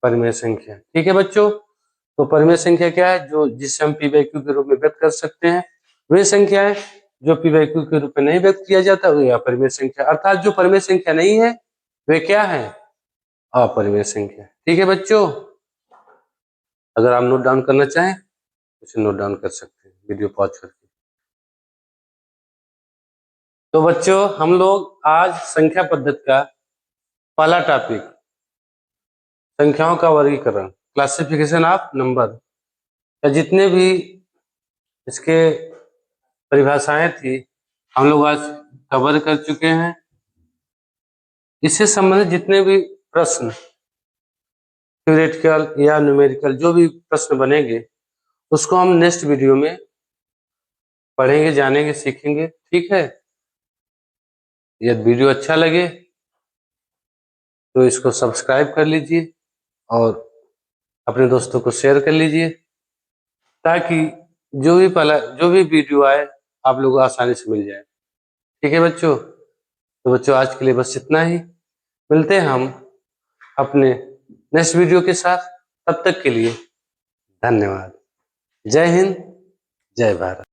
परिमेय संख्या। ठीक है बच्चों, तो परिमेय संख्या क्या है, जो जिसे हम पी बाई क्यू के रूप में व्यक्त कर सकते हैं। वे संख्या है जो पी बाई क्यू के रूप में नहीं व्यक्त किया जाता, वो अपरिमेय संख्या, अर्थात जो परिमेय संख्या नहीं है वे क्या है, अपरिमेय संख्या। ठीक है बच्चों, अगर आप नोट डाउन करना चाहें उसे नोट डाउन कर सकते हैं वीडियो पॉज करके। तो बच्चों, हम लोग आज संख्या पद्धति का पहला टॉपिक, संख्याओं का वर्गीकरण, क्लासिफिकेशन ऑफ नंबर, या जितने भी इसके परिभाषाएं थी हम लोग आज कवर कर चुके हैं। इससे संबंधित जितने भी प्रश्न थ्योरेटिकल या न्यूमेरिकल जो भी प्रश्न बनेंगे उसको हम नेक्स्ट वीडियो में पढ़ेंगे, जानेंगे, सीखेंगे। ठीक है, यदि वीडियो अच्छा लगे तो इसको सब्सक्राइब कर लीजिए और अपने दोस्तों को शेयर कर लीजिए, ताकि जो भी वीडियो आए आप लोगों को आसानी से मिल जाए। ठीक है बच्चों, तो बच्चों आज के लिए बस इतना ही, मिलते हैं हम अपने नेक्स्ट वीडियो के साथ। तब तक के लिए धन्यवाद। जय हिंद, जय भारत।